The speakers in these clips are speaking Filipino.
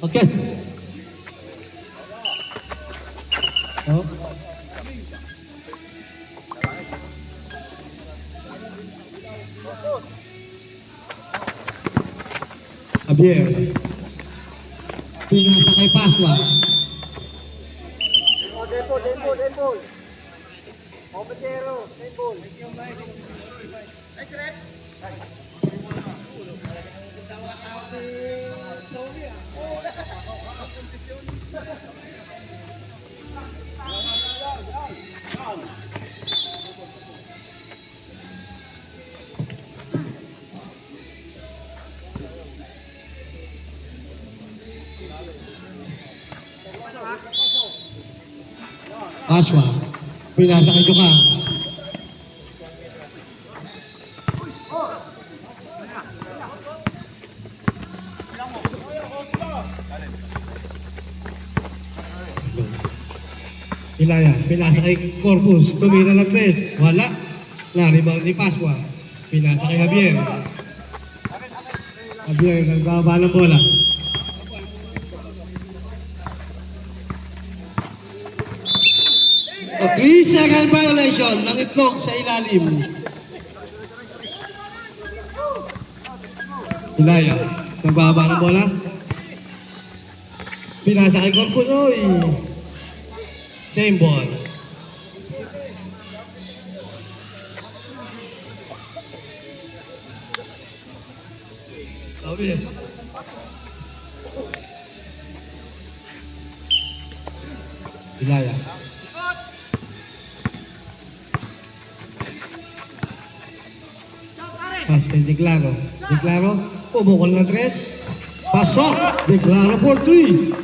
Okay. Oh. Javier. Pinasa kay Pasqua. Dembol. Obatero, Dembol. Pasqua. Pinasa kay Joka. Ilaya, pinasa kay Corpus, tumira ng 3, wala. Na-rebound ni Pasqua. Pinasa kay Javier. Javier, nagbaba ng bola. O, 3-second violation ng itlog sa ilalim. Ilaya, nagbaba ng bola. Pinasa kay Corpus, oy. Same ball. Sabi. Ilaya. Pas kay Declaro. Declaro, pumukol ng 3. Pasok. Declaro for 3.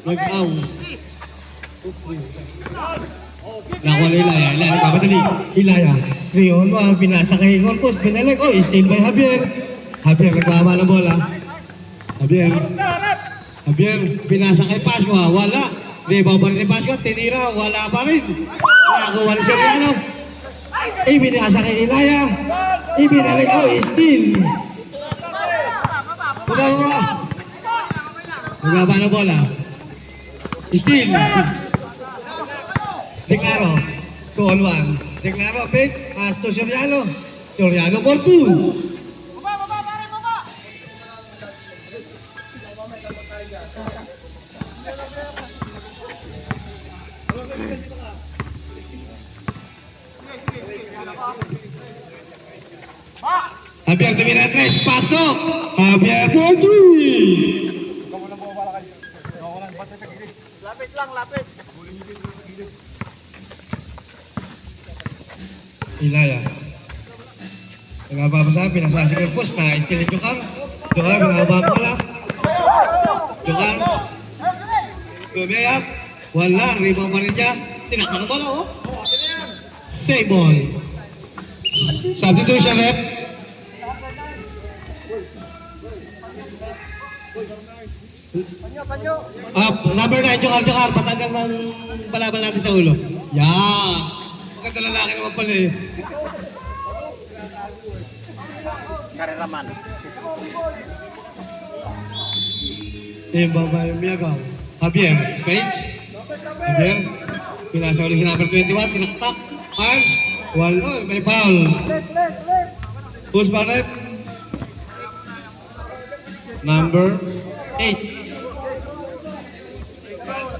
Nag-aw. Nakuha na Ilaya. Ilaya, nagpapadali. Ilaya. 3-on-1. Pinasa kay Corpus. Pinalag. Oh, steal by Javier. Javier, nagbaba ng bola. Javier. Javier, pinasa kay Pasqua. Wala. Rebound pa rin ni Pasqua. Tinira. Wala pa rin. Nakuha ni Soriano. Ibinasa kay Ilaya. Ibinalag. Oh, steal. Nagbaba ng bola. Steal. Declaro. 2-on-1. Declaro, pitch. Pass to Soriano. Soriano for 2. Javier tumira 3. Pasok. Javier for 3. Lapit. Ilaya. Nagpapasa, pinasa si Corpus, na-steal yung Jokar. Jokar, binababa ko lang. Jokar. Gumayap. Wala, rebound pa rin niya. Tinakpan ko lang, oh. Save ball. Substitution, rep. Panyo. Number 9, Jokar. Patanggal ng balaban natin sa ulo. Yeah. Maganda lalaki naman pala eh. Kareraman. Baba yung Miyagaw. Javier, page. Javier. Pinasa ulit si number 21. Tinaktak. Arch. Walo. May foul. Who's ba rep? Number 8.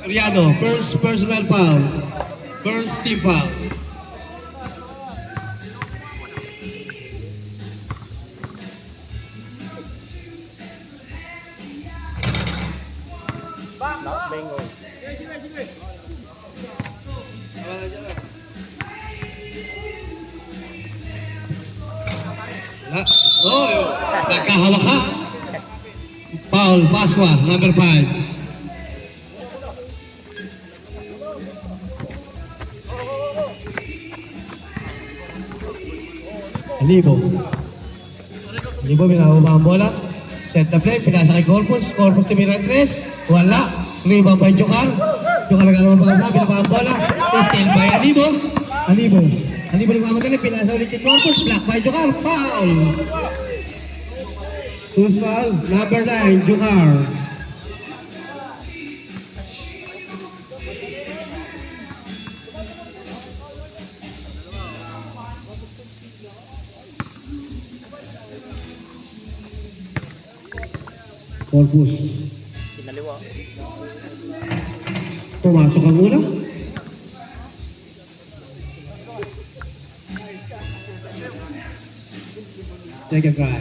Riano. First personal foul. First team foul. Oh, nagkahawak ka. Paul Pasqua, number 5. Libo. Libo, binababa ang bola. Set the play, pinasa kay Corpus. Corpus tumira 3. Wala. Rebound by Jokar. Jokar nagkakaroon pa sa binababa ang bola. Steal by Libo. Alibo. Alibo nagmamadali, pinasa ulit yung Corpus, block by Jukar, foul! Who's foul? Number 9, Jukar. Corpus. Kinaliwa. Pumasok ang una. Second try.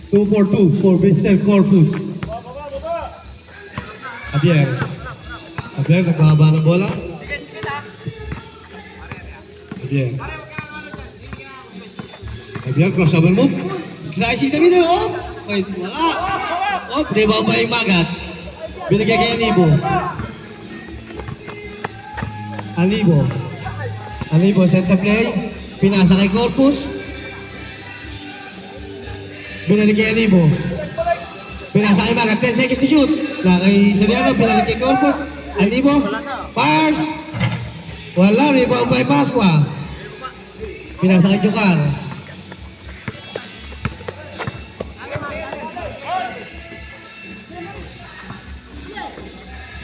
Two for two for Mr. Corpus. Javier. Javier, nagbaba ng bola. Javier. Javier, crossover move. Slice in the middle. Oh! Wait, wala. Oh, di ba ba yung magat? Binigay kay Anibo. Anibo. Anibo, center play. Pinasa kay Corpus. Binalik kay Anibo. Pinasa kay Magat. 10 seconds to shoot. Kay Soriano, binalik kay Corpus. Anibo. Pass. Wala, rebound by Pasqua. Pinasa kay Jukar.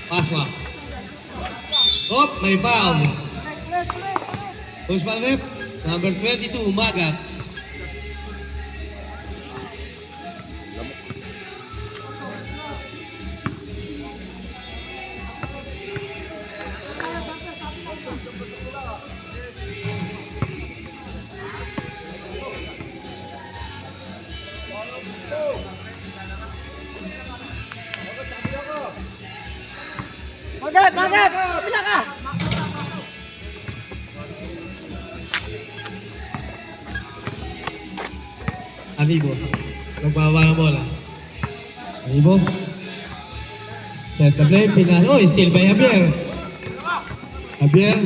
Pasqua. Oh, may foul. Who's foul rep? Number 22, Magat. Magat! Pila ka! Anibo. Nagbawa ng bola. Anibo. Center play, pinasa. Oh, still by Javier. Javier.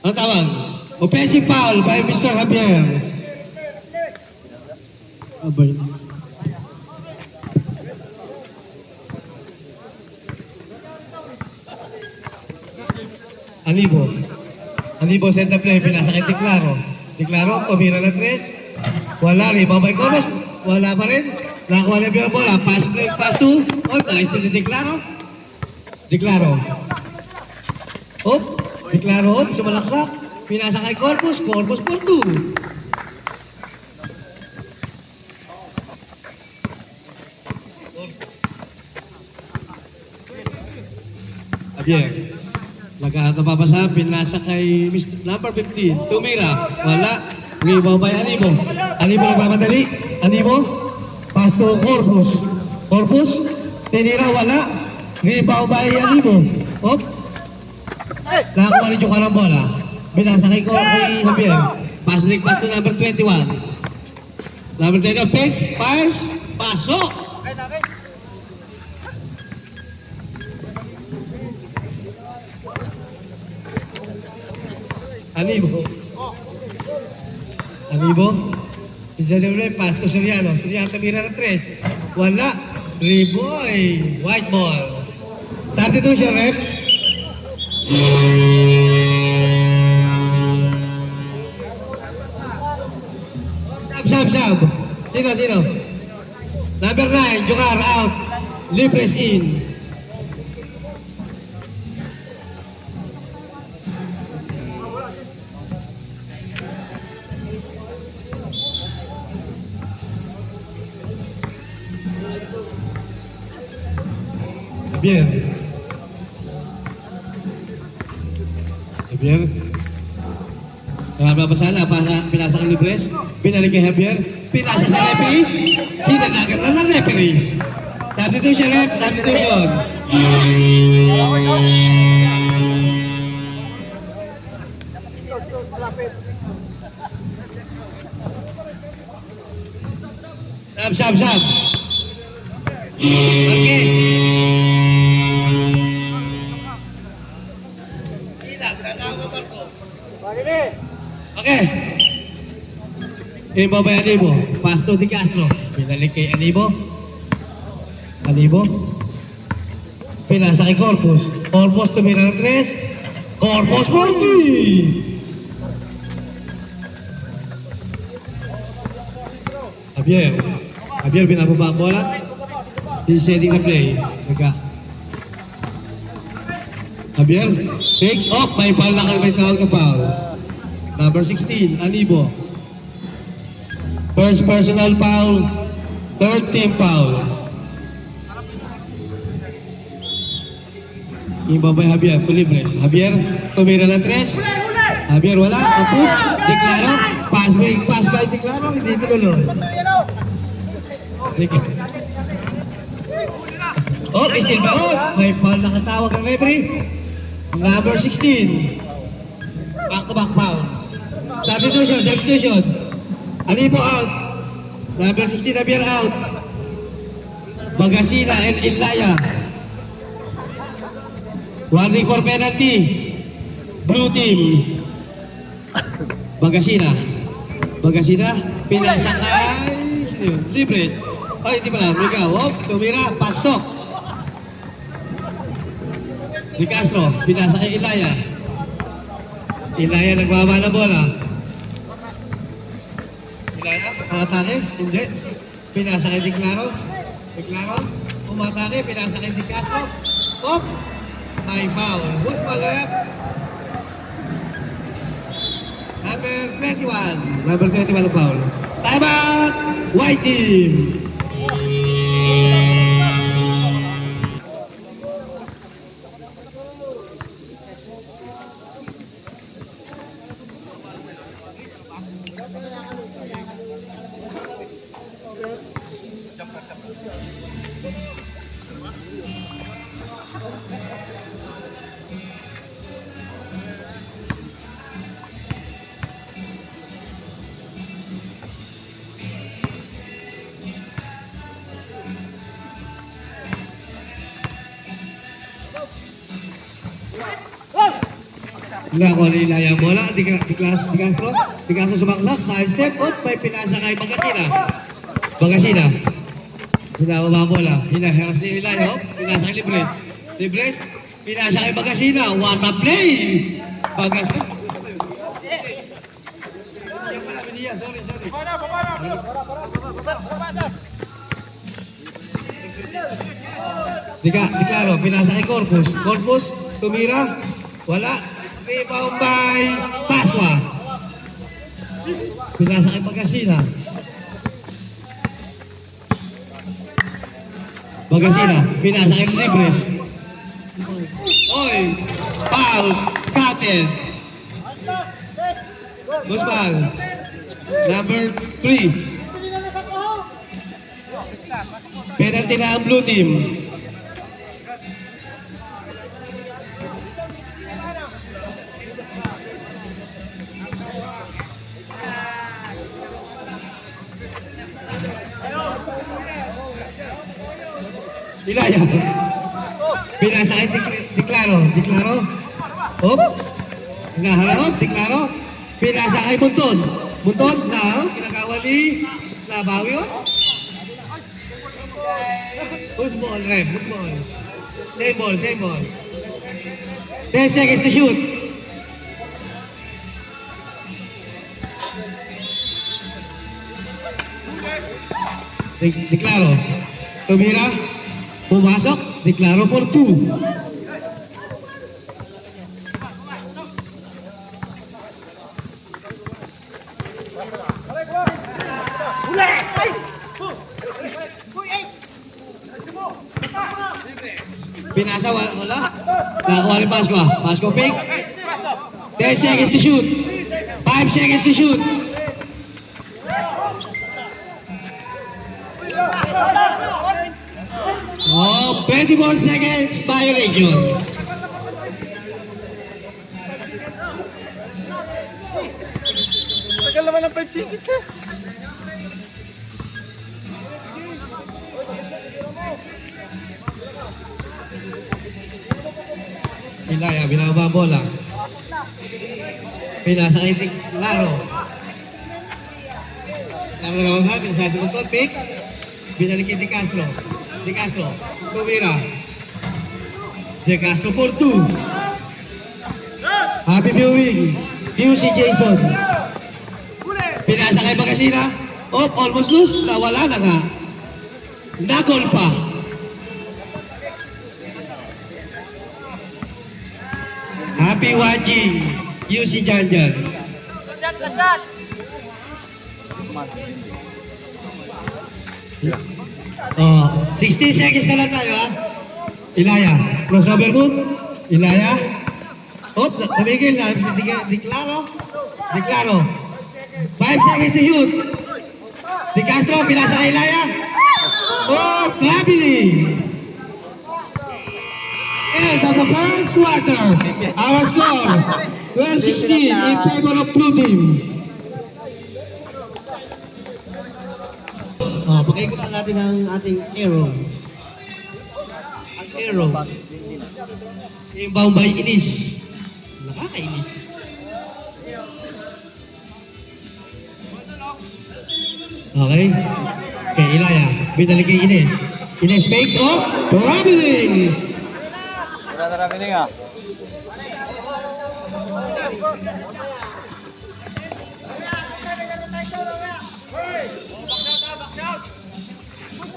Ano tawag? Offensive foul by Mr. Javier. Abay. Anibo. Anibo center play, pinasa kay Tiklaro. Tiklaro, tumira na 3. Wala, rebound by Corpus. Wala pa rin. Nakakuha na yung bola. Pass break, pass 2. Oh, naka-steal ni Tiklaro. Tiklaro. Op. Tiklaro, op. Sumalaksak. Pinasa kay Corpus. Corpus for 2. Javier. Napapasa, pinasa kay number 15, tumira, wala, rebound by Anibo. Anibo nagmamadali, Anibo, pass to Corpus. Corpus, tinira, wala, rebound by Anibo. Hop, nakakuha ni Jukar ang bola. Pinasa kay Javier. Pass break, pass to number 21. Number 21, Pex, pass, pasok. Anibo. Anibo. Isang pass to Soriano. Soriano tumira ng 3. Wala. Reboy. White ball. Substitution, rep. Sab. Sino? Number 9, Jukar out. Libres in. Javier. Babasala para pinasa kay Libres. Binalik kay Javier. Pinasa sa referee. Hinanagan na ng referee. Substitution, ref. Substitution. Sab. Marquez. Tatawag Marco. Okay. Ibabay Anibo. Pass to Di Castro. Pinalik kay Anibo. Anibo. Pinasa kay Corpus. Corpus tumira ng 3. Corpus 40. Javier binababa ang bola. He's setting the play. Javier takes off. May foul na kayo. May tawag na foul. Number 16, Anibo. First personal foul. Third team foul. Ibabay Javier to Libres. Javier, tumira ng 3. Javier, wala. Ang push. Declaro. Pass by Declaro. Hindi tinuloy. Oh, still ba? Oh, may foul na katawag ng referee. Number 16. Back-to-back foul. Substitution. Anibo out. Number 16, Javier out. Bagasina and Ilaya. Warning for penalty. Blue team. Bagasina, pinasa kay Libres. Ay, hindi pala. Rica, tumira, pasok. Di Castro, pinasa kay Ilaya. Ilaya nagbaba na bola. Ilaya, atake? Hindi. Pinasa kay Declaro. Umatake, pinasa kay Di Castro. May foul. Who's foul left? Number 21 foul. Time out! White team! Nako ni Ilaya bola, Di Castro sumaksak, side step, may pinasa kay Bagasina. Binababa ang bola, hinaheras ni Ilaya, pinasa kay Libres, pinasa kay Bagasina, what a play! Bagasina. Sorry. Declaro, pinasa kay Corpus, tumira, wala. Rebound by Pasqua. Pinasa kay Bagasina, pinasa kay Libres. Foul, Katen. Guzman, number 3. Penalty na ang blue team. Ilaya. Pinasa kay Declaro. Declaro. Pinasa kay Bunton, now, kinakawali. Nabawi o? Who's ball, Rem? Who's ball? Same ball. 10 seconds to shoot. Declaro. Tumira. Pumasok. Declaro for 2. Pinasa, wala. Nakakuha ni Pasqua pick. 10 seconds to shoot. 5 seconds to shoot. Oh, 24 seconds violation. Tagal naman ng 5 seconds eh. Ilaya, binaba ang bola. Pinasa kay Laro. Laro naman ha, pinasa sa magtot, pick. Binalik kay De Castro. De Castro, tumira. De Castro for 2. Happy viewing. View si Jason. Pinasa kay Bagasina. Oh, almost loose. Nawala na nga. Nagol pa. Happy watching. View si Janjan. Lasat! Oh, 60 seconds na lang tayo ha. Ilaya. Crossover move. Ilaya. Oh, tumigil na. Diklaro. Diklaro. 5 seconds to shoot. De Castro, pinasa kay Ilaya. Oh, traveling. And of the first quarter, our score, 12-16 in favor of blue team. Oh, pag-ikutan natin ang ating arrow. Ang arrow. Yung Bombay Inis. Nakakainis. Okay. Okay, Ilaya. Binalik kay Ines. Ines makes up. Traveling. Traveling ah.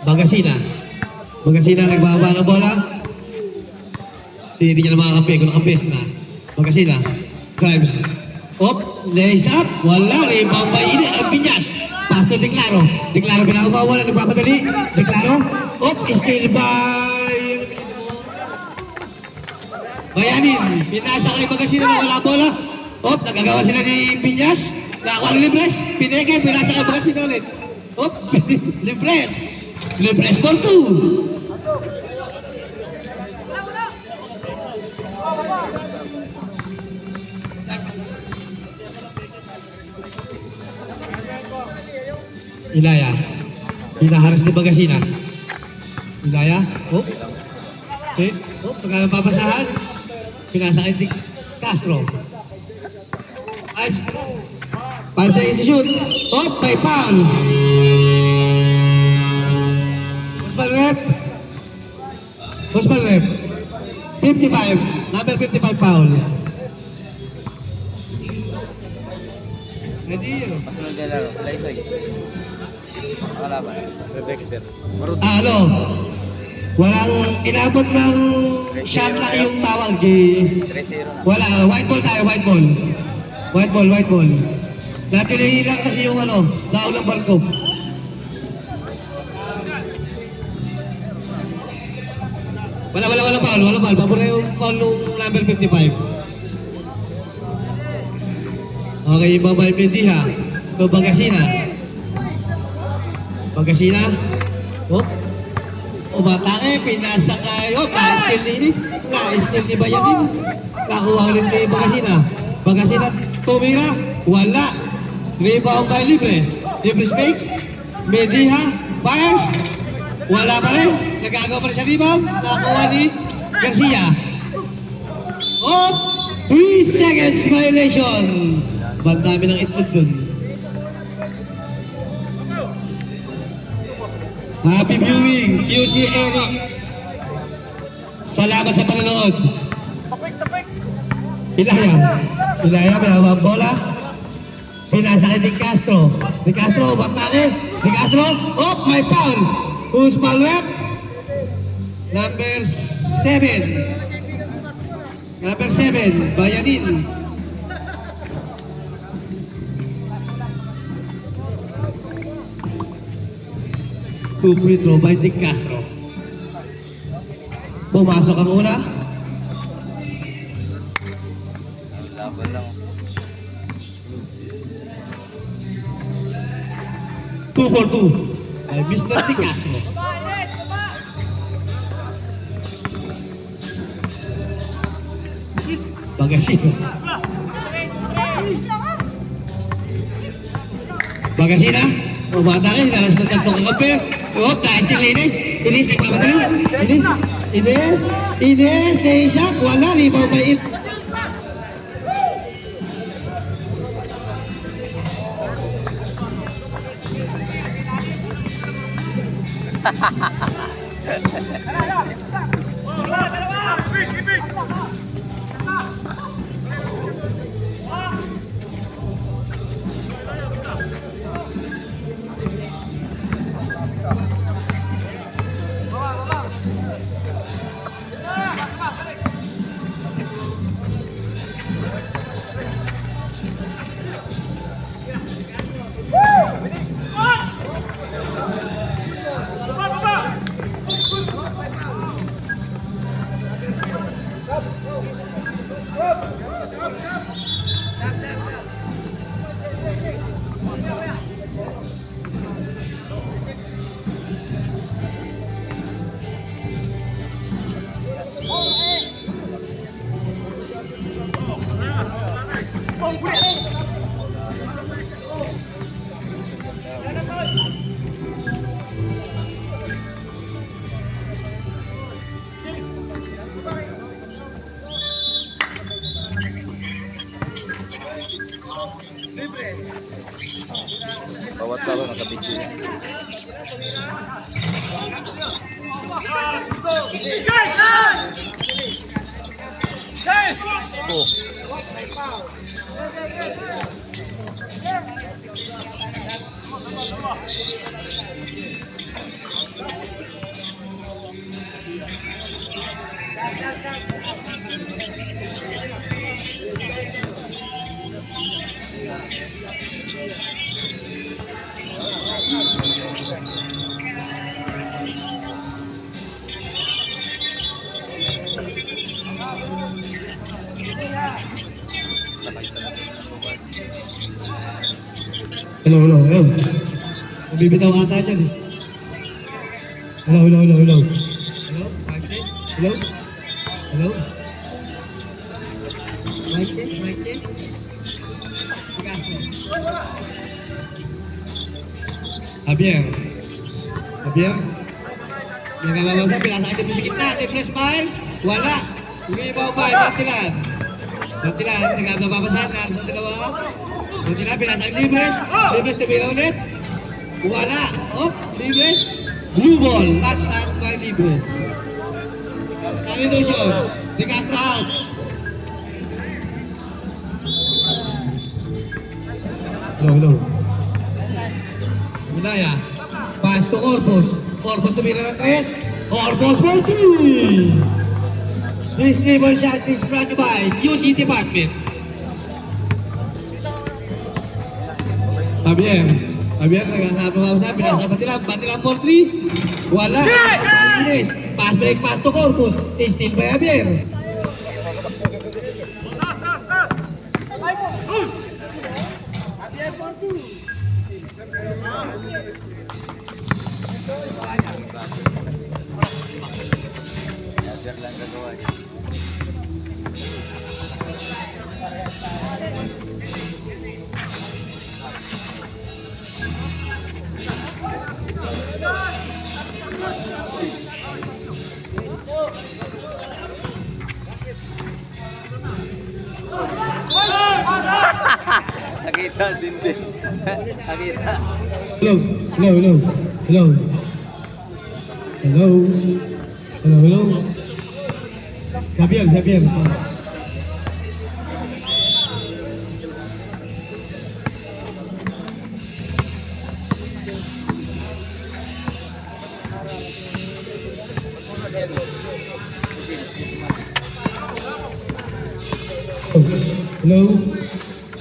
Bagasina. Bagasina nagbaba ng bola. Hindi niya na makakampi kung nakampes na. Bagasina. Drives. Up. Lays up. Wala. Rebound by Ines. Piñas. Pass to Declaro. Declaro pinakabawala. Nagpapadali. Declaro. Up. Steal by... Bayanin. Pinasa kay Bagasina na wala bola. Up. Nagagawa sila ni Piñas. Nakakuha ni Libres. Pineke. Pinasa kay Bagasina ulit. Up. Libres. Libres for 2. Ilaya. Hinaharas ni Bagasina. Ilaya. Oh. Okay. Oh, pagkapapasahan. Pinasa kay De Castro. 5 seconds to shoot. Oh, by foul. Osman Rep. Osman Rep. 55. Number 55 foul. Ready yun. Pasunod na laro. Sila Isoy. Kalaban. Dexter. Ano? Walang inabot ng shot lang yung tawag. 3-0 na. Wala. White ball tayo. White ball. White ball. White ball. Natilihin lang kasi yung ano. Daon ng barko. Wala foul. Wala foul. Pabor na yung foul nung number 55. Okay, yung babae Mediha. Ito Bagasina. Bagasina. Oh. Umatake, pinasa kayo. Na-steal ni Inis. Na-steal ni Bayanin. Nakuha ulit ni Bagasina. Bagasina, tumira. Wala. Rebound by Libres. Libres makes. Mediha. Fires. Wala pa rin. Nagagawa pa rin siya rebound. Nakuha ni Garcia. Oh! 3 seconds violation. Bandami ng itlog dun. Happy viewing, QC Eric. Salamat sa panonood. Ilaya. Ilaya, pinabang bola. Pinasa kay De Castro. De Castro, batake. De Castro, oh, may foul. Who's foul rep? Number 7. Number 7, Bayanin. Two free throw by De Castro. Pumasok ang una. Laban lang. 2 for 2 by Mr. De Castro. Bagasina. Bagasina. Umatake, lalas na tatlong kakape. Oh, taas din Ines. Ines, nagpapadali. Ines, naisap. Wala, rebound by Bawat laro nakabidyo yan. Oh. Hello. Bibitaw ata dyan eh. Hello. Hello? Mic test? Javier. Nagkababasa, pinasakit mo sa gitna. Libre smiles. Wala. Umiibaw pa. Bantilan. Nagkababasa. Nasa dalawa. Bantilan, pinasakit. Libres, tumira ulit. Wala. Libres. Blue ball. Last stance by Libres. Substitution. De Castro out. Hello. Minaya. Pass to Corpus. Corpus tumira ng 3. Corpus for 3. This table shot is brought to you by QC Department. Javier, nagkakapapasa, Batilang for 3. Wala. Pass break, pass to Corpus. Still by Javier. Javier lang gagawa eh. Nakita din. Nakita. Hello. Javier.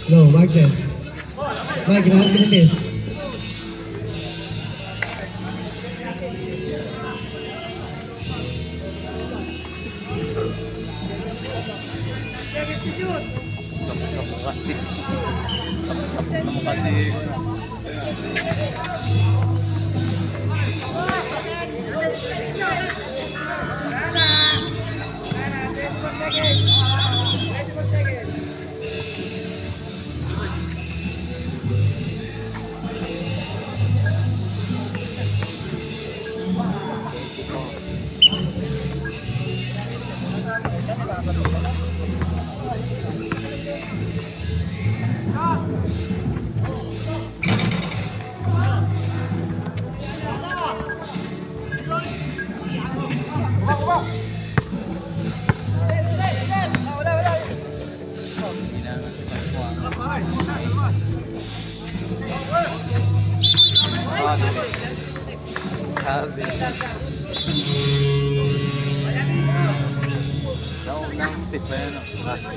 Hello, Mike there. Mike, ginahan ka natin. step pa yan.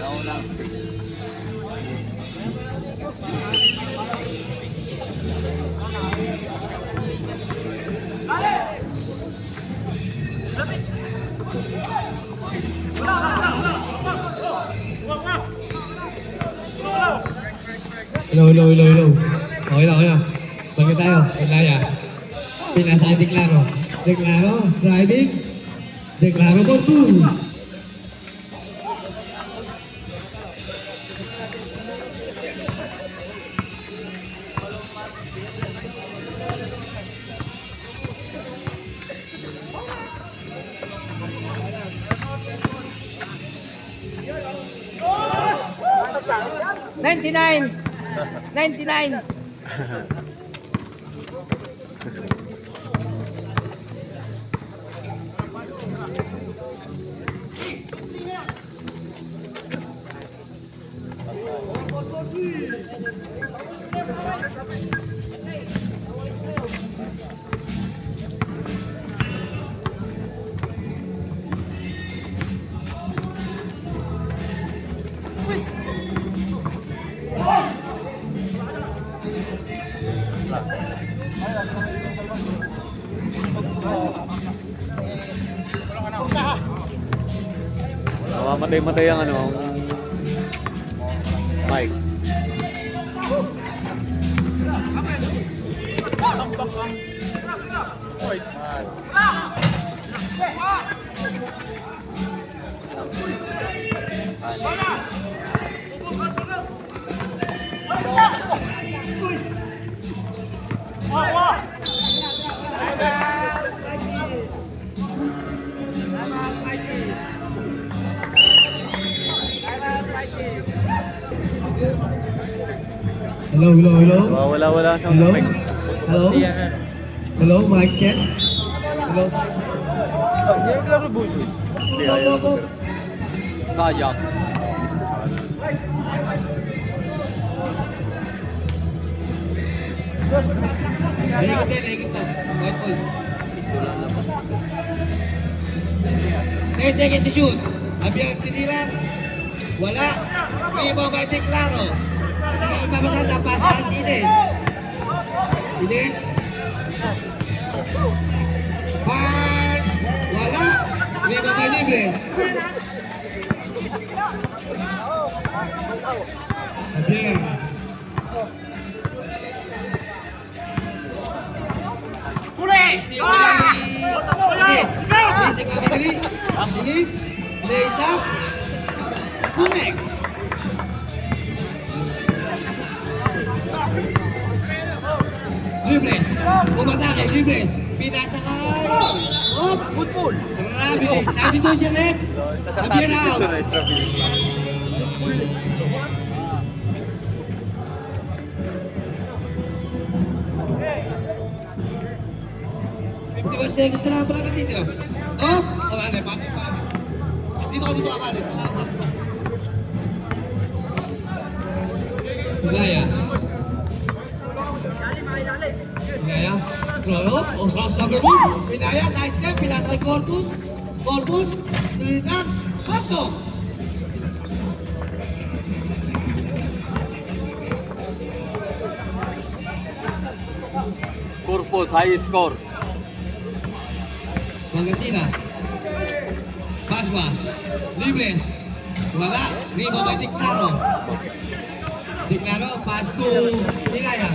Naunang step. Hello. Okay na. Bagay tayo. Ilaya. Pinasa Declaro. Driving. Declaro for 2. Matay ang ano, Mike. Hello. Wala siyang Hello? mic. Hello? Hello, mic test? Hello? Hindi ayaw na. Sayang. Naikot na. White ball. 10 seconds to shoot. Abiyang tiniran. Wala. Rebound by Declaro. Nakakapamakan na pass si Ines. Pass. Wala. Rebound by Libres. Abiyang. Ines. Ines. Lays up. Kumex. Libres. Bumatake. Libres. Pinasa kay. Hop. Football. Grabe. Substitution left. Abiyang out. 51 seconds na lang pala katitira. Oh! Wala pa. Dito ka, Amale. Ilaya. Roll up. Sabi mo. Ilaya, side step. Pinasa kay Corpus. Tulitan. Pasok. Corpus, high score. Mangasina. Pasma. Libres. Wala. Rebound by Declaro. Pass to Ilaya.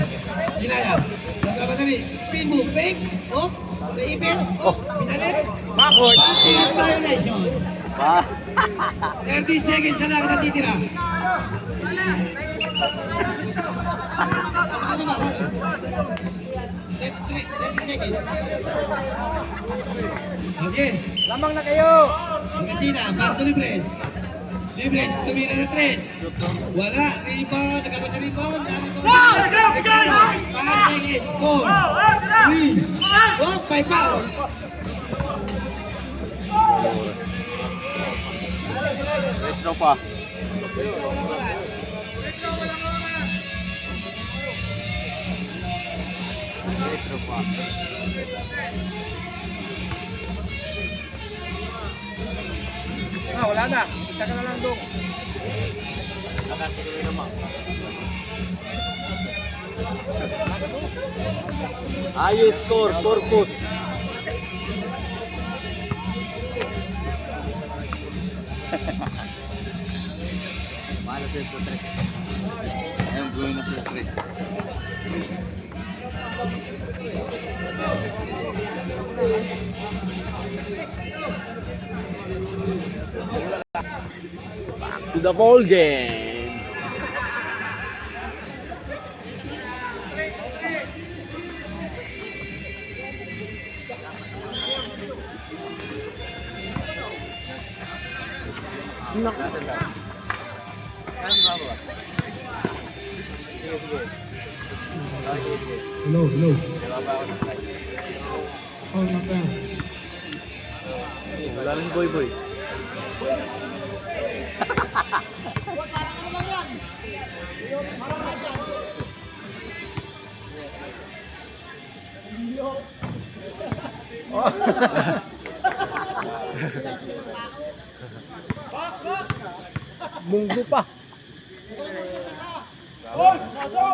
Nagkamadali. Spin move. Fake. Oh. Naipit. Oh. Pinali. Backward. Violation. 30 seconds na lang natitira. Ano ba? 30 seconds. Sige. Lamang na kayo. Mangasina, pass to Libres. Libres, tumira ng 3. Wala, rebound, nagkakaroon sa rebound. 5 seconds, 4, 3, 1, 5 fouls. Retro pa. Retro pa. Wala na. Isa ka na lang doon. Nakatuloy naman. Ayos score, purpose. Malo sa ito, tres. Ayun, buhay na sa tres. Back to the ball game. Hello, hello. Oh, not bad. Galing boy boy. Munggo pa. Oh, number.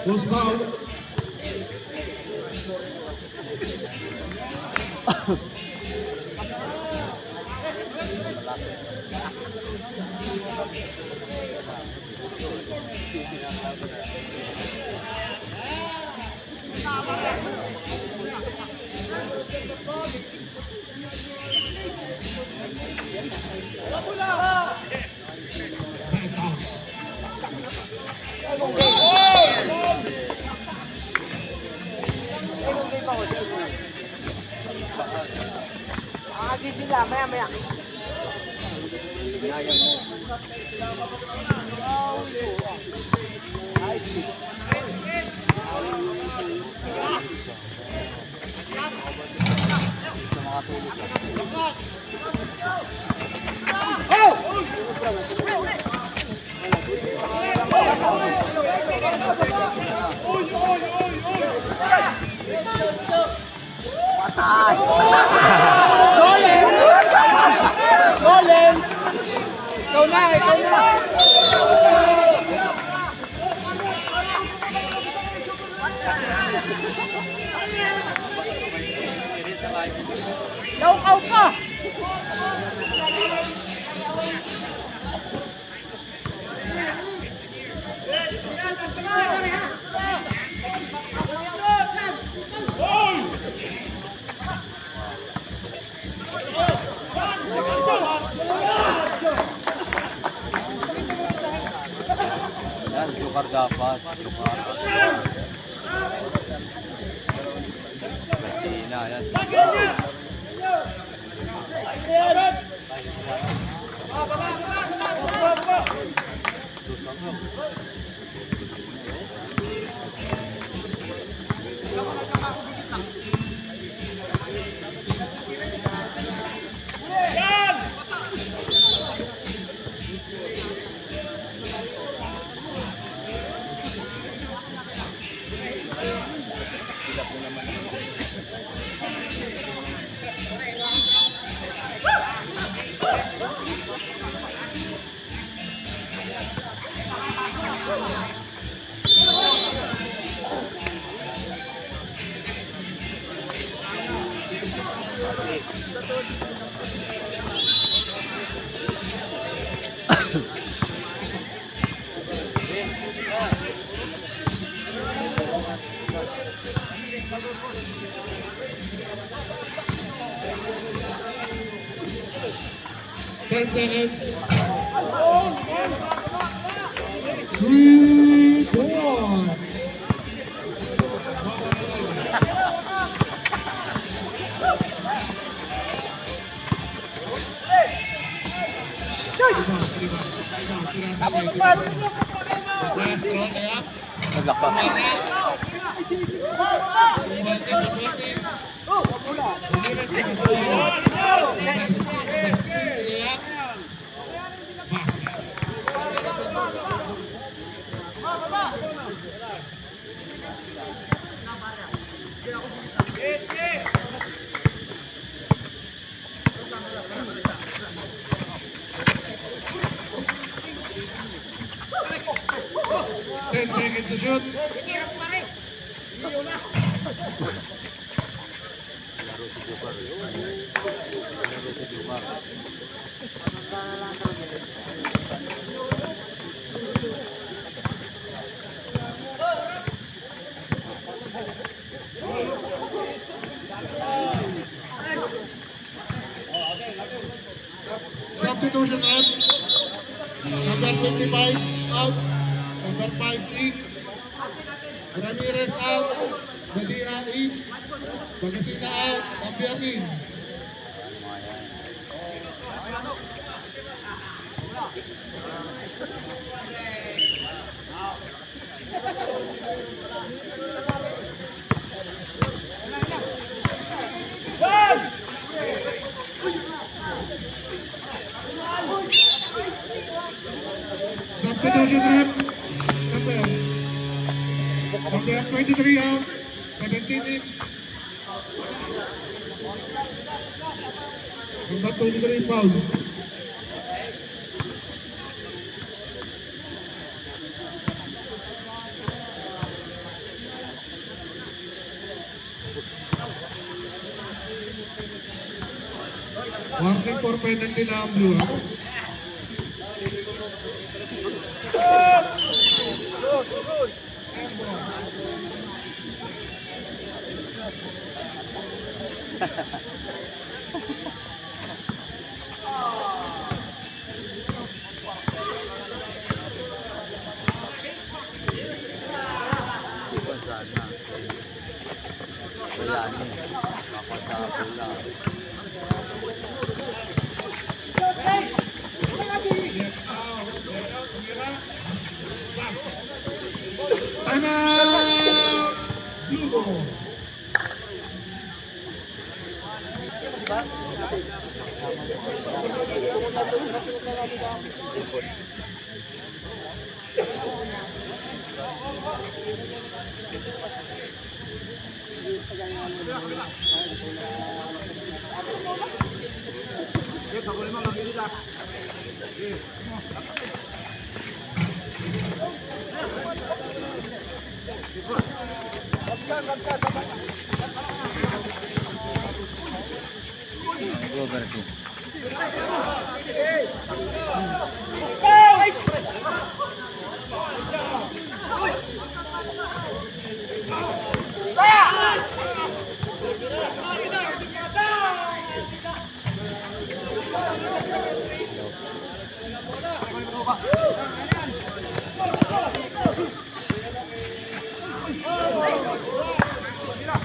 Who's foul? Yan, Jokar dapat. Jokar. Bertina, yan. 10 seconds. 3, 4. Last throw kaya. Naglakas. Ten seconds to shoot. Laro si Jupar. Laro si Jupar. Substitution rep. Number 55 out. Number 5 in. Ramirez out. Badia in. Bagasina out. Cambiar in. Substitution rep. Number 23 out. 17 in. Number 23 foul. Warning for penalty na ang blue. Time out! Blue ball. Go berarti.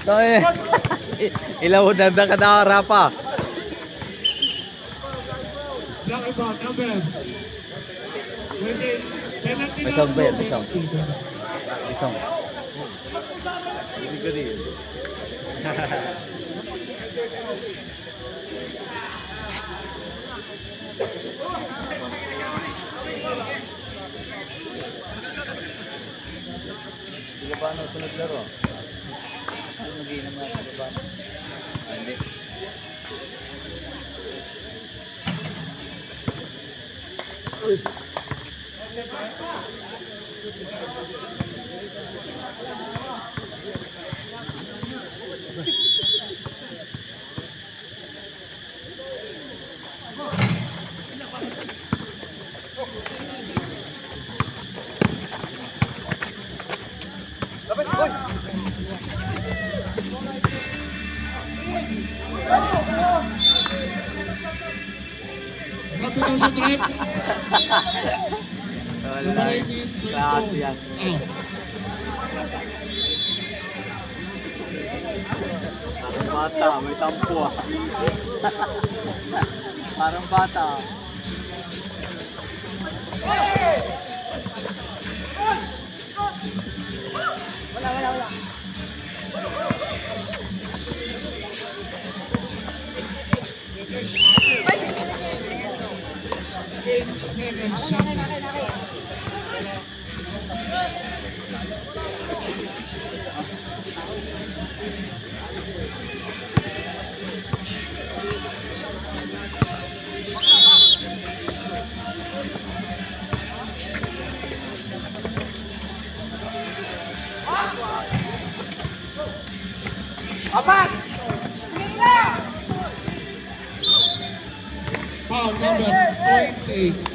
Toy. Ilaw na nakadara pa. Black and black, number. Penalty May na sound ba yan? ang May sound. penalty. Isang. Hindi ko rin. Sige ba ano sunod laro? Hindi mag-iinam nga sige ba? Hindi. Substitution rep. Wala. Klase yan. Out. Parang bata, may tampo ah. Parang bata. Game 7 shot. Foul number 20.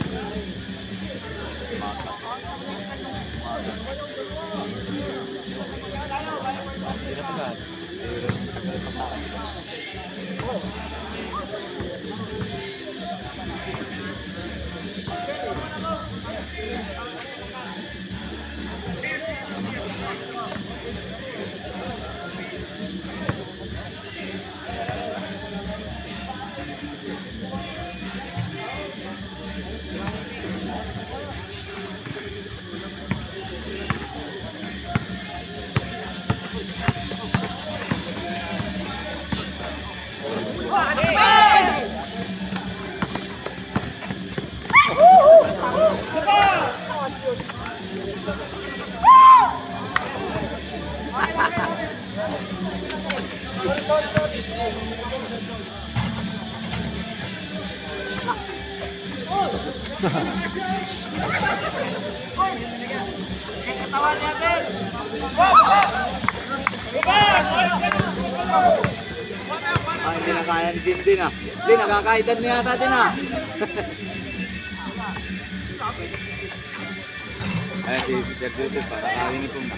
Hindi na tagal. Tagal pa tayo. Ay, hindi na kaya ni din ah. Hindi, nakakaedad na yata din ah. Ay, si Sir Joseph, nakakain po na.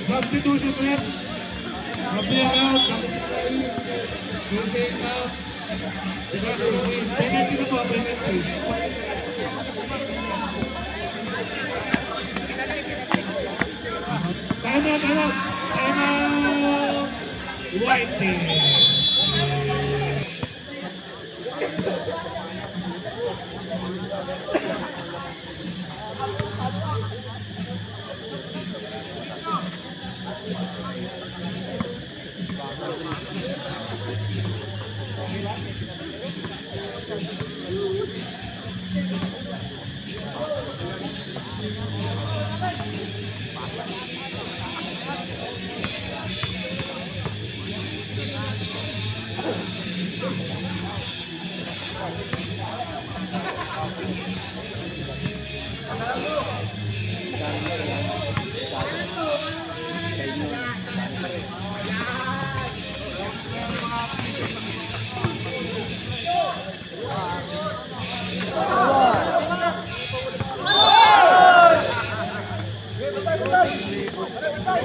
Substitution rep. Gabriel out. Guilty out. Penalty na po, penalty. Time out, time out. Time out. Whiting.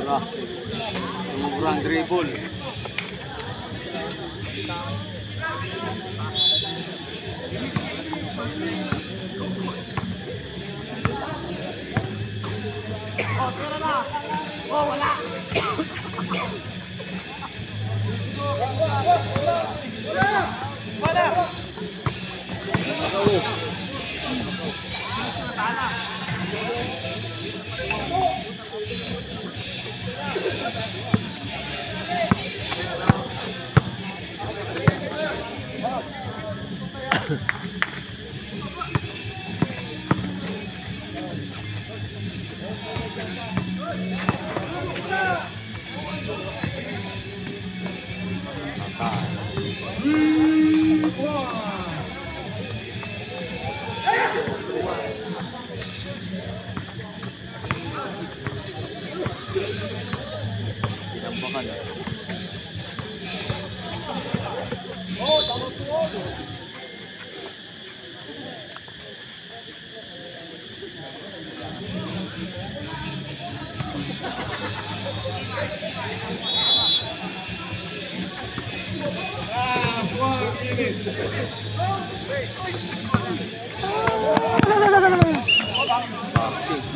Wala. Sobrang dribble.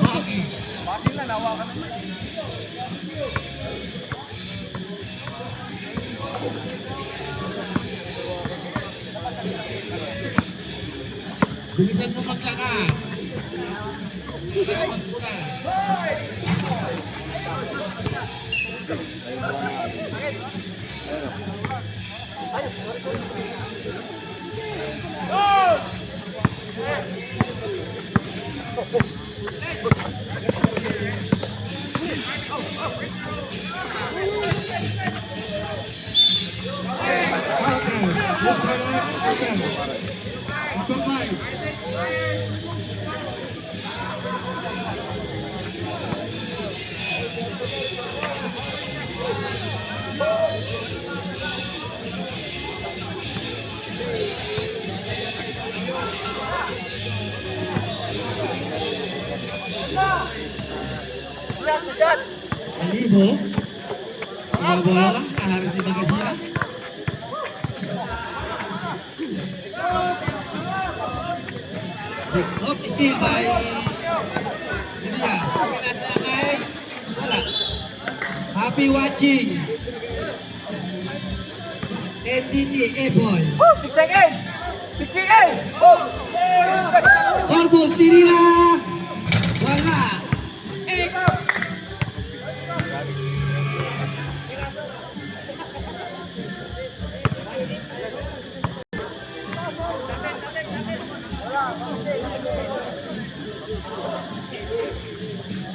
Maki. Bilisan mo maglakad. Para magpunas. Number 5. Libo. Bola lang, harus dibagasinya. Up still by India. Pinasa kay wala. Happy watching. Edini Eboy. 6 seconds! 6 seconds! Corbus Tirira. Wala.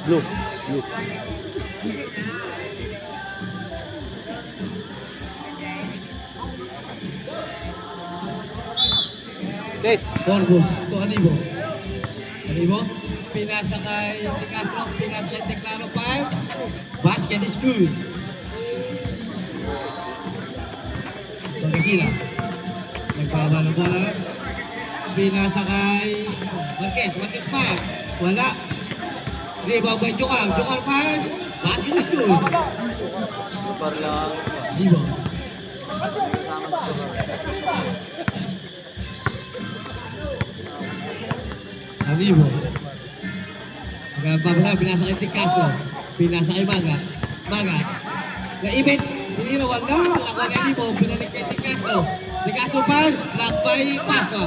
Blue. Blue. Guys, Corbus to Alibo. Alibo. Pinasa kay De Castro. Pinasa kay Teclaro pass. Basket is good. Pagkasila. Nagbaba ng bola. Pinasa kay Marquez. Marquez pass. Wala. Rebound by Jokal. Jokal pass. Basket is good. super lang. Alibo. Alibo. Nagbaba pinasa kay De Castro. Pinasa kay Magat. Magat. Na-event. Tinira wala. Nakuha ni Alibo. Pinalik kay De Castro. De Castro pass. Block by Pasca.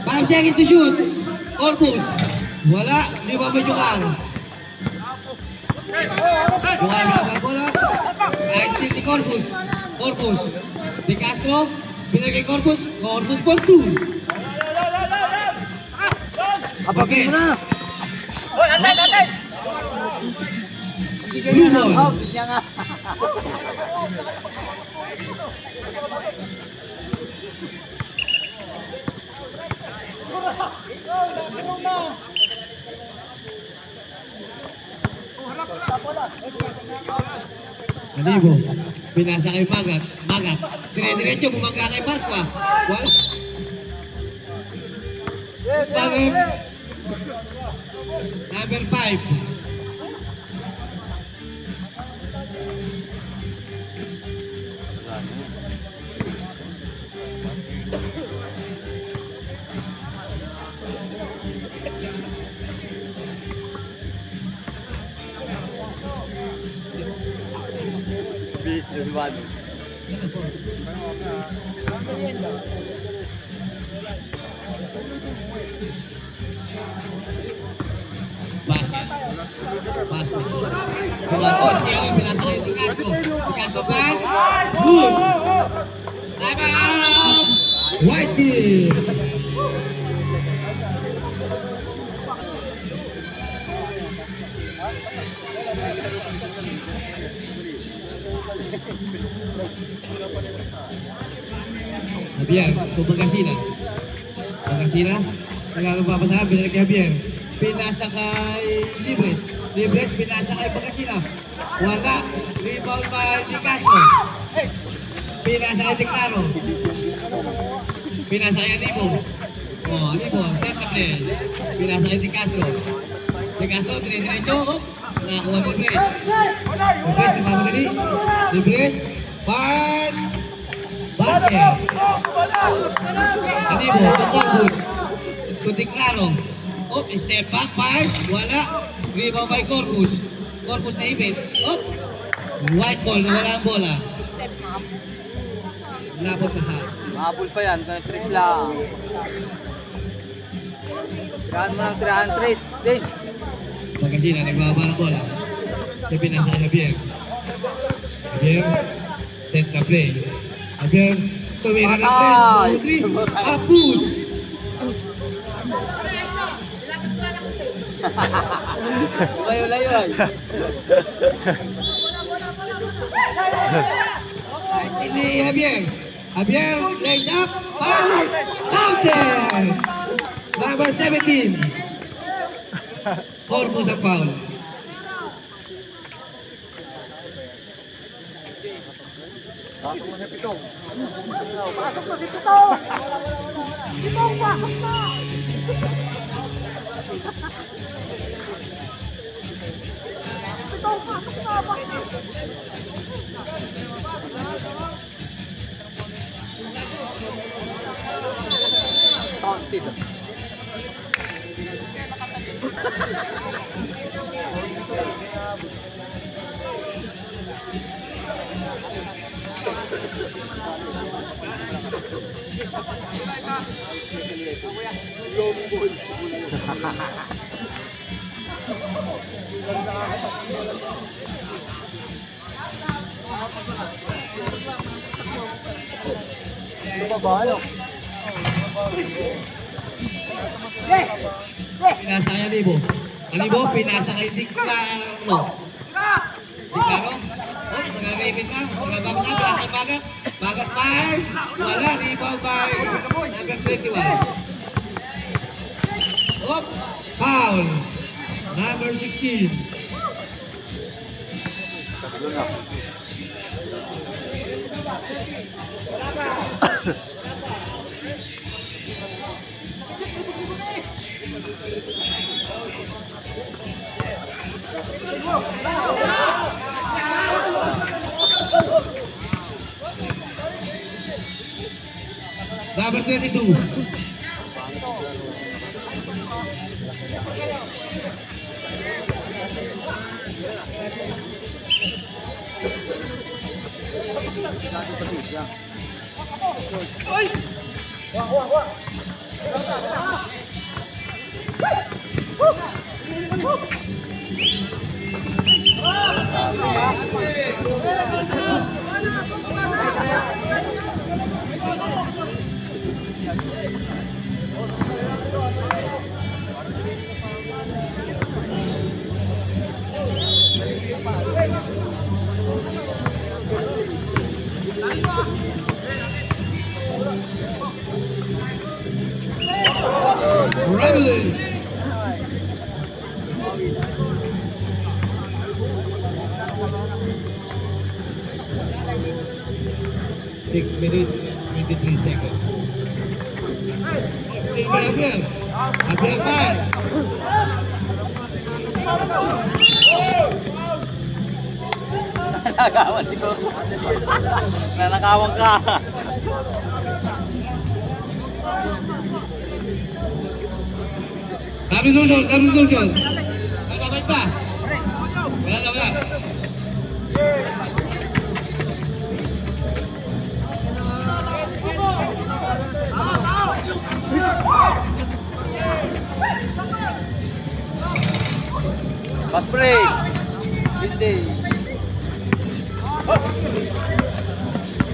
5 seconds to shoot. Corpus. Wala. Rebound by Jokal. Jokal na bola. Nice steal si Corpus. Corpus. De Castro. Pinalik kay Corpus. Corpus for 2. Abagin mo na! Hoy, atay! Blue ball. Siya nga. Alibo. Pinasa kay Magat. Magat. Dire-diretso bumangga kay Pasqua. Wala. Number 5. Bis, Durbano. Basket. Basket. Bukan coach dia yang pinasa kay De Castro. De Castro pass. Good. Time out. White team. Javier, to Pangasinan. Pangasinan. Tagalog papasahan, pinalik kay Javier. Pinasa kay Libres. Libres, pinasa kay Pangasinan. Wala. Rebound by De Castro. Pinasa kay Teclaro. Pinasa kay Alibo. Oh, Alibo, set up play. Pinasa kay De Castro. De Castro, dire-diretso. Nakakuha ni Libres. Libres, nagmamadali. Libres, pass. Basket. Alibo, to Corpus. To Declaro. Oh, step back, pass. Wala. Rebound by Corpus. Corpus na ipit. Oh. White ball, nawala ang bola. Labot na sa. Mahabol pa yan, Chris lang. Tirahan mo ng tirahan, Chris. Din. Pagkasina, nagbaba ng bola. Sabi na sa Javier. Javier, set na play. Javier, tumira ng Patay! 3. Apus! Layo-layo ay. Ini Javier. Javier, lays up. Foul! Counted! Number 17. Corpus ang foul. Pasok mo sa pitong. Pasok na si Pitong! Pitong, pasok na! Pitong, pasok na! Counted. Lumabayo. Pinasa kay Alibo. Alibo, pinasa kay Declaro. Declaro? Oh, nagagayipin ka. Nagababsa, pinasa bagat. Bagat pass. Wala, rebound by number 21. Oh, foul. Number 16. Tatlo na. Number 22. Rebellion. Six minutes, 23 seconds. Javier. Javier pass. Nanakawan siguro. Nanakawan ka. Kami duduk. Babalik pa. Wala. Fast break. Hindi.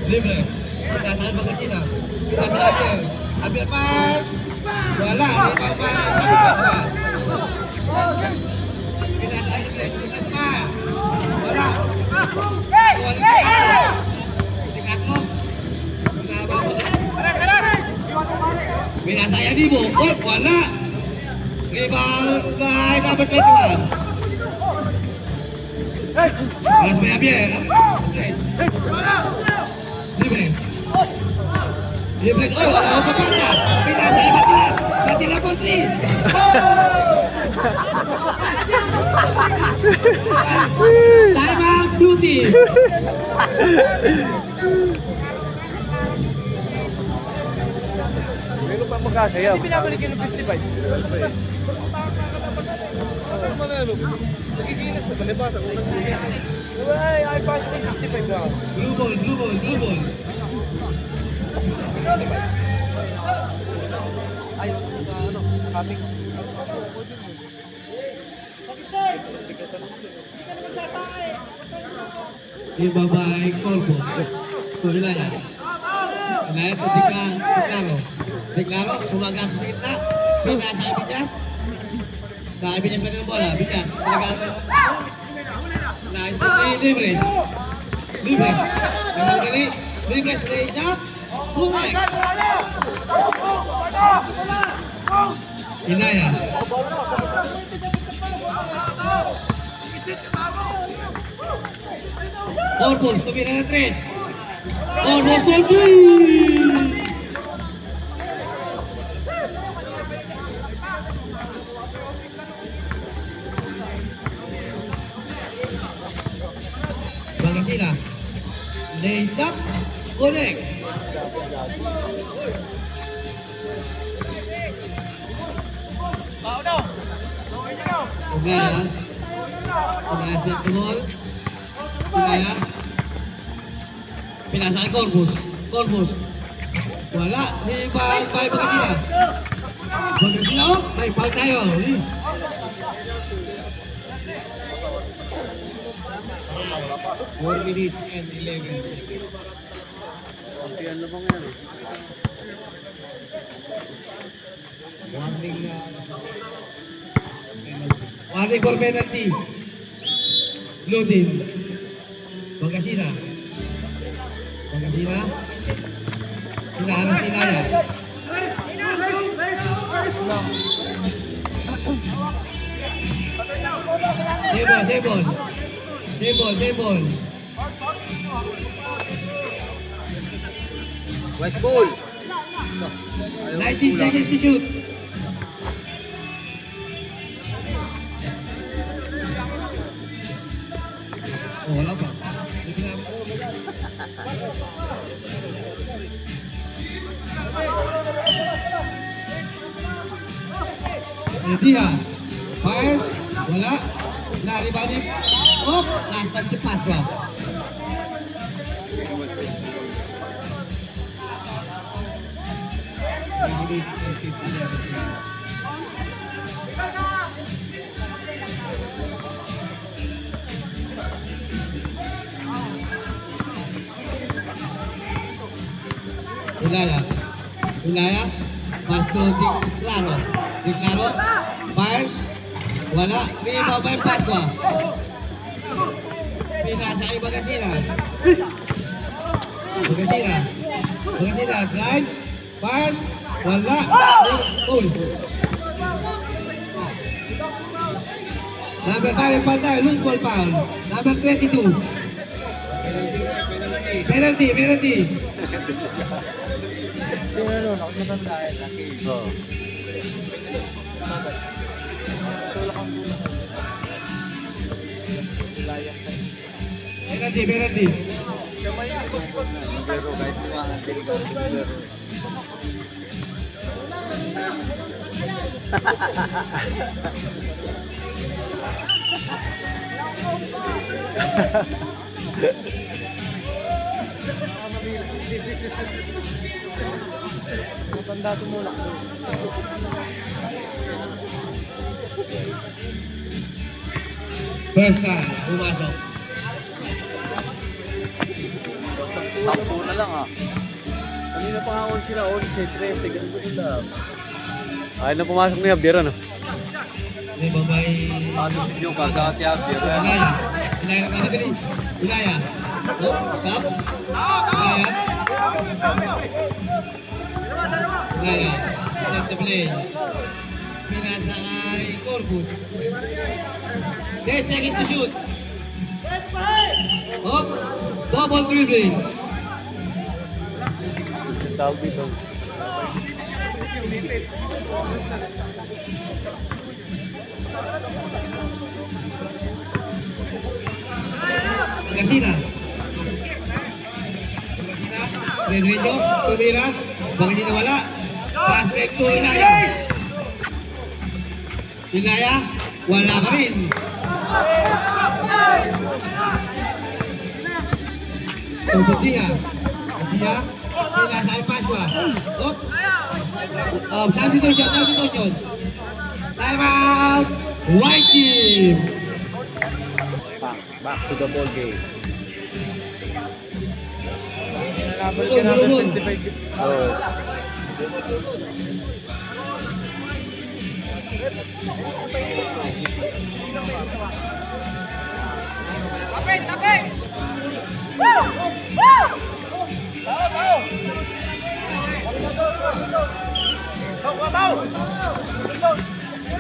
Libre. Pinasaan Pagkasina. Pinasa Javier. Javier pass. Wala. Rebound by number 21. Pinasa Javier. Pinasa pa. Wala. Declaro. Pinasa Alibo. Oh, wala. Rebound by number 21. Alas by Javier. Libre. Oh, wala ko papasa. Pinasa Batila for 3. Time out duty. magkasaya. Hindi pinabalik yun ng 55. Nagigilas na palibasa. Ay, pass ko 55 daw. Blue ball, blue ball, blue ball. Ay, sa ano, ating. Ibabay Corpus. So, Ilaya. Ilaya to Declaro. Declaro, sumagas sa gitna. Bigas sa Bigas. Sabi niya pa rin ang bola. Bigas. Delegado. Nice. Libres. Libres. Nagkakali. Libres na isa. Bumay. Ilaya. Corpus, tumira na 3. Corpus, Corpus! Bagasina. Lays up. Connect. Ugaya. Ugaya set the ball. Ugaya. Pinasaan Corpus. Corpus. Wala. Di ba Bagasina? Bagasina, oh. May foul tayo. 4 minutes and 11 seconds. Kampiyan na bang yan eh? Warning warning for penalty. Blue team. Bagasina. Bagasina. Hinahanap si Naya. Sebon. West ball. 90 seconds to shoot. Oh, wala pa. Dia. Fires. Wala. Nari-bari. Oh, last time si Paswa. Ilaya. Pass to Declaro. Declaro. Fires. Wala. Rebound by Paswa. Pinasa kay Bagasina. Bagasina. Drive. Pass. Wala. Goal. Number 5 pantay. Loose ball foul. Number 22. Penalty. Yung ano, nakatanda yan. Laki. Oo. Tulak ang bulan. Layang tayo. Penalty. Pero kahit lumahan din sa pero. Matanda tumulak. First time. Pumasok. Takbo na lang ah. Kanina pa nga sila, 11, 13, ganun sila. Ay na pumasok ni Javier ano? May babay. Ano si Joker, saka si Javier. Ilaya nagkamadali. Ilaya. Oh, stop. Ilaya. Set the play. Pinasa kay Corpus. 10 seconds to shoot. Hop. Double dribbling. Tawag dito. Bagasina. Red-red tumira. Bagasina wala. Pass Pass back to Ilaya. Ilaya, wala pa rin. So, Batia. Batia. Nasa ay Pasqua. Op. Substitution. Time out. White team. Back to the ball game. Ulun. Oh.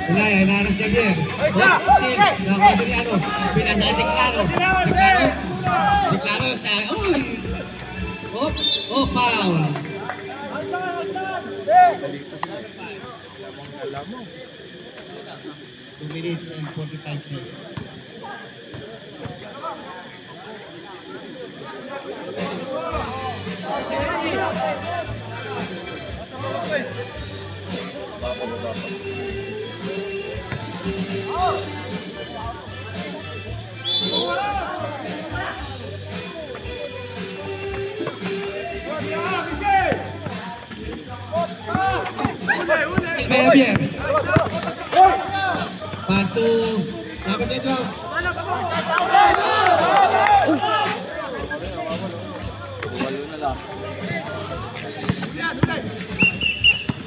Ilaya, inaras niya Bier. Nakakuha niya ano. Pinasa kay Declaro. Declaro sa... Oh, foul. Alam mo. 2 minutes and 45 seconds. Kaya Bier. Pass to number 12. Walo na lang.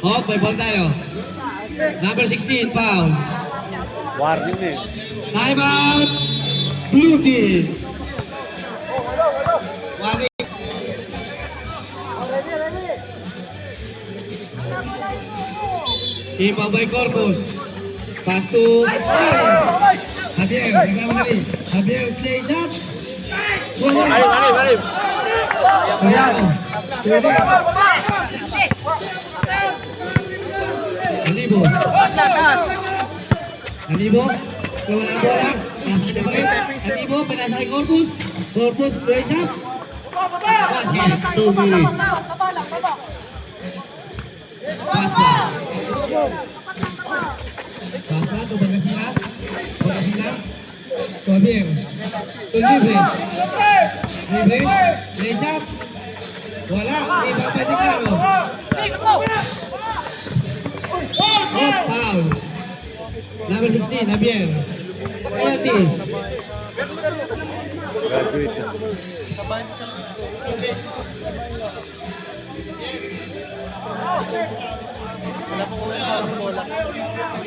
Oh, may ball tayo. Number 16, foul. Warning eh. Time out. Blue team. Warning. Iba by Corpus. Pass to Javier. Nagkamali. Javier plays up. Malim. Alibo. Alibo. Wala ang bola. Alibo. Pinasa kay Corpus. Corpus plays up. 2 minutes. Pasca to Bagasinas. To Javier. To Libres. Plays up. Wala. Iba pa di Caro. Oh, foul. Number 16, Javier. Penalty. Graduate na.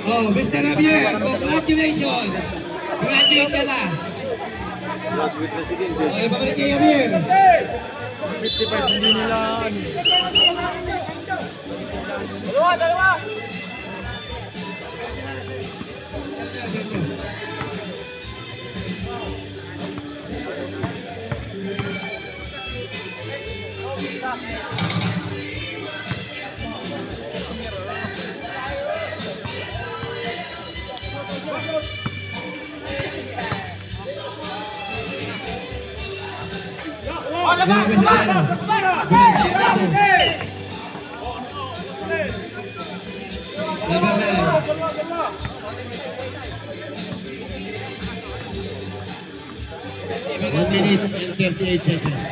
Oh, Mr. Javier, congratulations. Graduate ka na. Graduate na si Gilbert. Okay, pabalik kay Javier. 55 hindi nila ano. Dalawa! One minute and 38 seconds.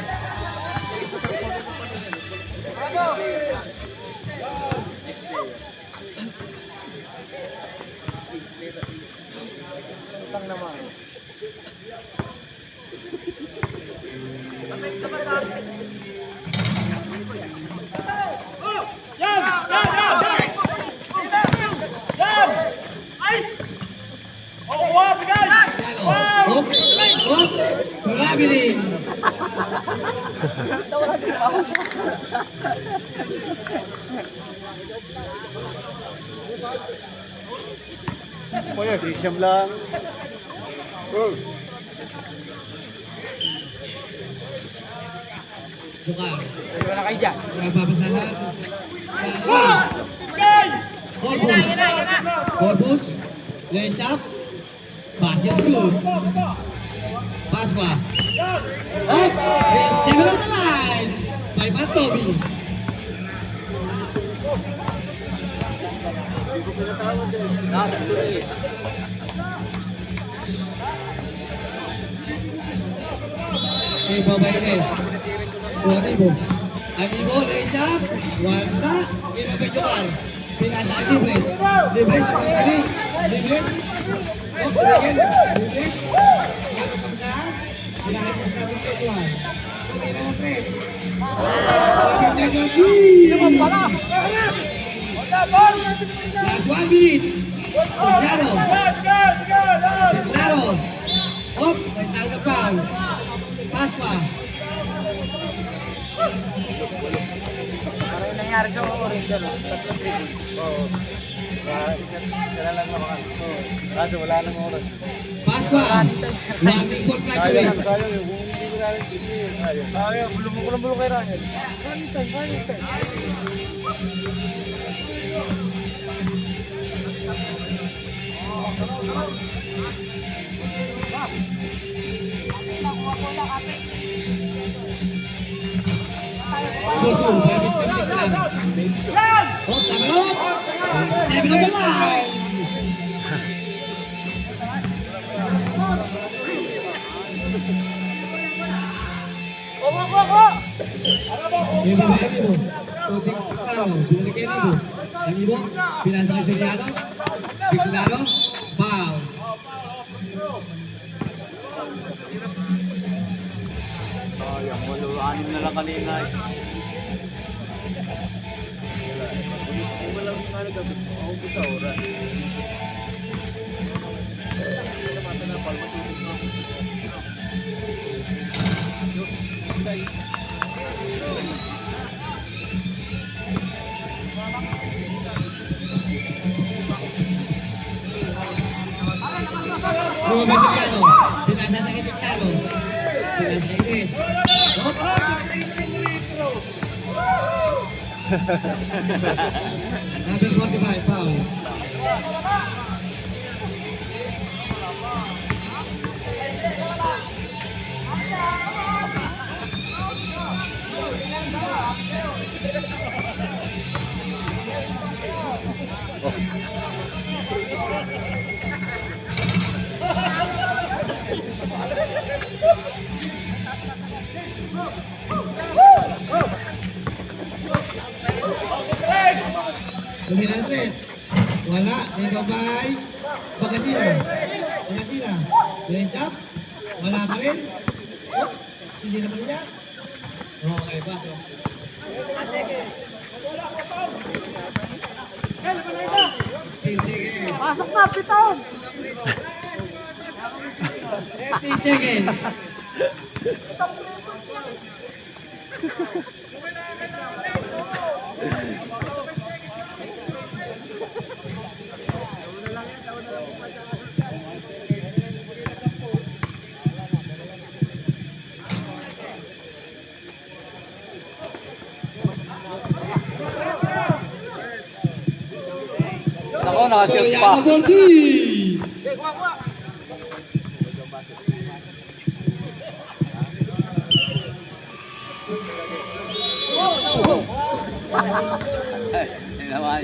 Traveling. O yan, si Siyam lang. Oh. Bukar. Wala kayo dyan. Napapasahan. Corpus. Lays up. Pass is good. Pasqua. Oh! It's still on the line. By Mantobi. Okay, Babaynes. Anibo. Anibo, isa. Wala. Okay, Babayjokar. Pinasa ang libre. Libre. Libre. Libre. Oh, libre. Libre. Last 1 minute. Claro. Claro. Oh, may tangga pa. Pasqua. Ano yung nangyari sa Oriental? Tatlong dribble. Oo. Isa lang naman. Kaso wala nang oras. Pasqua. Warning for fluctuate. Kaya yung hindi ko namin tigil. Kaya, bulong kay Rangel. Kaya time. Turbo, Babaynes pabalik lang. Oh, tanggap. Step of the line. May babae Anibo. Tutik Claro. Binalik kay Anibo. Anibo. Pinasa kay Seriano. Pixelano. Foul. Sayang, walo, 6 na lang kanina eh. Wala lang talaga. Ako kita oras. Lumabas si Claro. Pinasa na kay Claro. Pinasa kay Chris. Number 45, foul. Luminan tres. Wala. May babay. Bagasina. Bagasina. Range up. Wala pa rin. Oh, hindi naman niya. Okay, paso. Pasok na, pitong! 15 seconds. Ako, nakasilt pa. Soriano Gorky. Ay, naman.